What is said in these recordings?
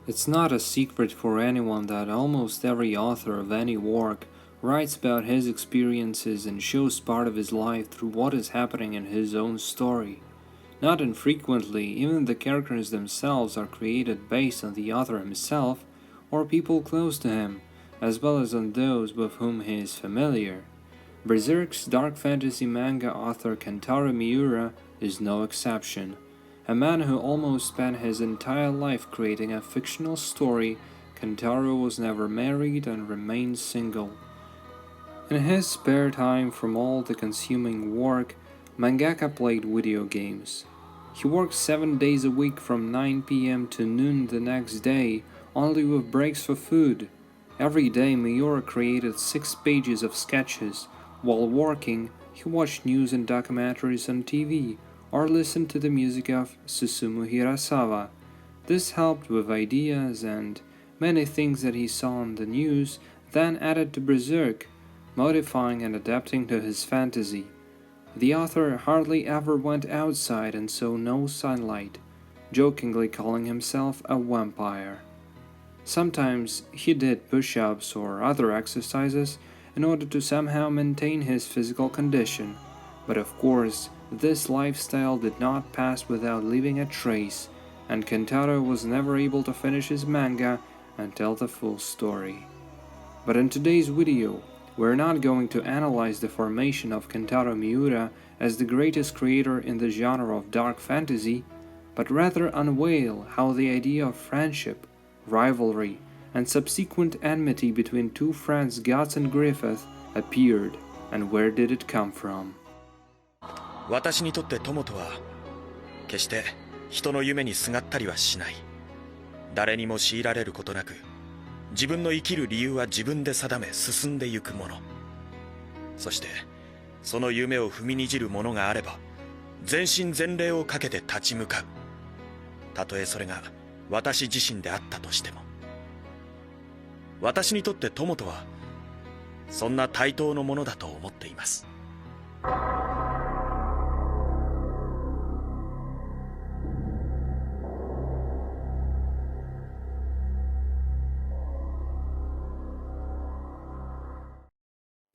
It's not a secret for anyone that almost every author of any work writes about his experiences and shows part of his life through what is happening in his own story. Not infrequently, even the characters themselves are created based on the author himself or people close to him, as well as on those with whom he is familiar. Berserk's dark fantasy manga author Kentaro Miura is no exception. A man who almost spent his entire life creating a fictional story, Kentaro was never married and remained single. In his spare time from all the consuming work, mangaka played video games. He worked 7 days a week from 9 p.m. to noon the next day, only with breaks for food. Every day Miura created 6 pages of sketches. While working, he watched news and documentaries on TV, or listened to the music of Susumu Hirasawa. This helped with ideas and many things that he saw on the news, then added to Berserk, modifying and adapting to his fantasy. The author hardly ever went outside and saw no sunlight, jokingly calling himself a vampire. Sometimes he did push-ups or other exercises in order to somehow maintain his physical condition, but of course this lifestyle did not pass without leaving a trace, and Kentaro was never able to finish his manga and tell the full story. But in today's video, we're not going to analyze the formation of Kentaro Miura as the greatest creator in the genre of dark fantasy, but rather unveil how the idea of friendship, rivalry, and subsequent enmity between two friends Guts and Griffith appeared, and where did it come from. 私にとって友とは決して人の夢にすがったりはしない。誰にも強いられることなく、自分の生きる理由は自分で定め進んでゆくもの。そしてその夢を踏みにじるものがあれば、全身全霊をかけて立ち向かう。たとえそれが私自身であったとしても。私にとって友とはそんな対等のものだと思っています。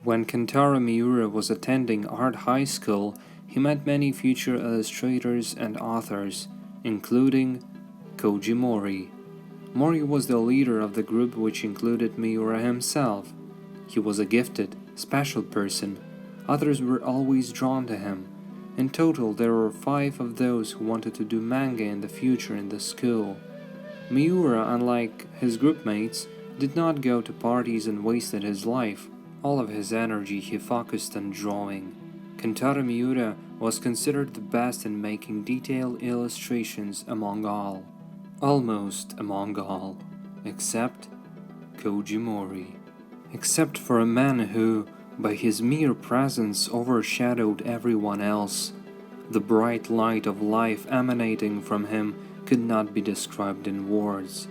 When Kentaro Miura was attending art high school, he met many future illustrators and authors, including Koji Mori. Mori was the leader of the group, which included Miura himself. He was a gifted, special person. Others were always drawn to him. In total, there were 5 of those who wanted to do manga in the future in the school. Miura, unlike his groupmates, did not go to parties and wasted his life. All of his energy he focused on drawing. Kentaro Miura was considered the best in making detailed illustrations among all. Almost among all, except Koji Mori. Except for a man who, by his mere presence, overshadowed everyone else. The bright light of life emanating from him could not be described in words.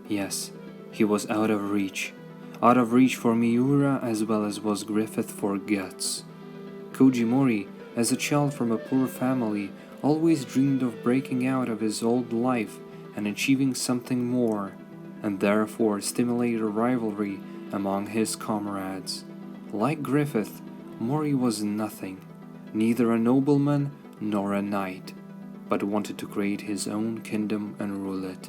Yes, he was out of reach for Miura as well as was Griffith for Guts. Koji Mori, as a child from a poor family, always dreamed of breaking out of his old life and achieving something more, and therefore stimulated a rivalry among his comrades. Like Griffith, Mori was nothing, neither a nobleman nor a knight, but wanted to create his own kingdom and rule it.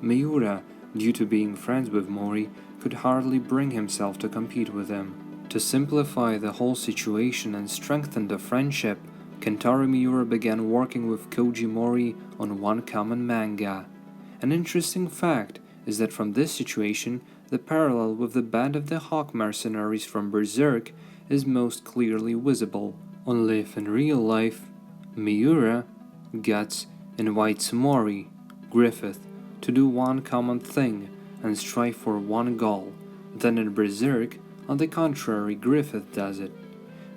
Miura, due to being friends with Mori, could hardly bring himself to compete with him. To simplify the whole situation and strengthen the friendship, Kentaro Miura began working with Koji Mori on one common manga. An interesting fact is that from this situation, the parallel with the Band of the Hawk mercenaries from Berserk is most clearly visible. Only if in real life, Miura, Guts, invites Mori, Griffith, to do one common thing and strive for one goal, then in Berserk, on the contrary, Griffith does it.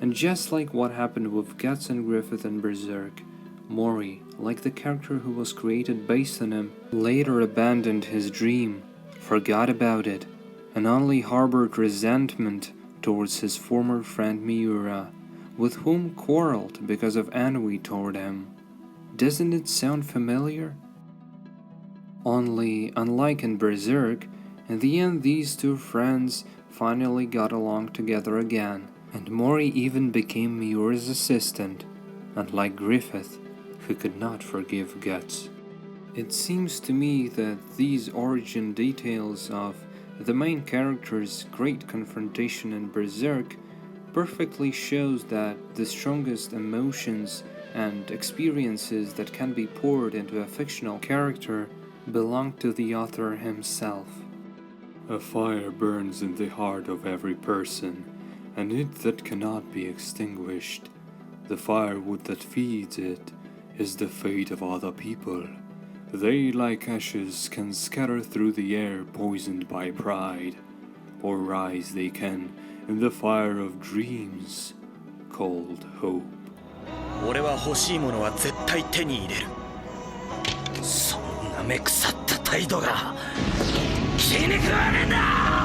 And just like what happened with Guts and Griffith in Berserk, Mori, like the character who was created based on him, later abandoned his dream, forgot about it, and only harbored resentment towards his former friend Miura, with whom quarreled because of envy toward him. Doesn't it sound familiar? Only, unlike in Berserk, in the end these two friends finally got along together again, and Mori even became Miura's assistant, unlike Griffith, who could not forgive Guts. It seems to me that these origin details of the main character's great confrontation in Berserk perfectly shows that the strongest emotions and experiences that can be poured into a fictional character belong to the author himself. A fire burns in the heart of every person, and it that cannot be extinguished. The firewood that feeds it is the fate of other people. They, like ashes, can scatter through the air poisoned by pride, or rise they can in the fire of dreams called hope. 俺は欲しいものは絶対手に入れる。そんな目腐った態度が気に食わねえんだ。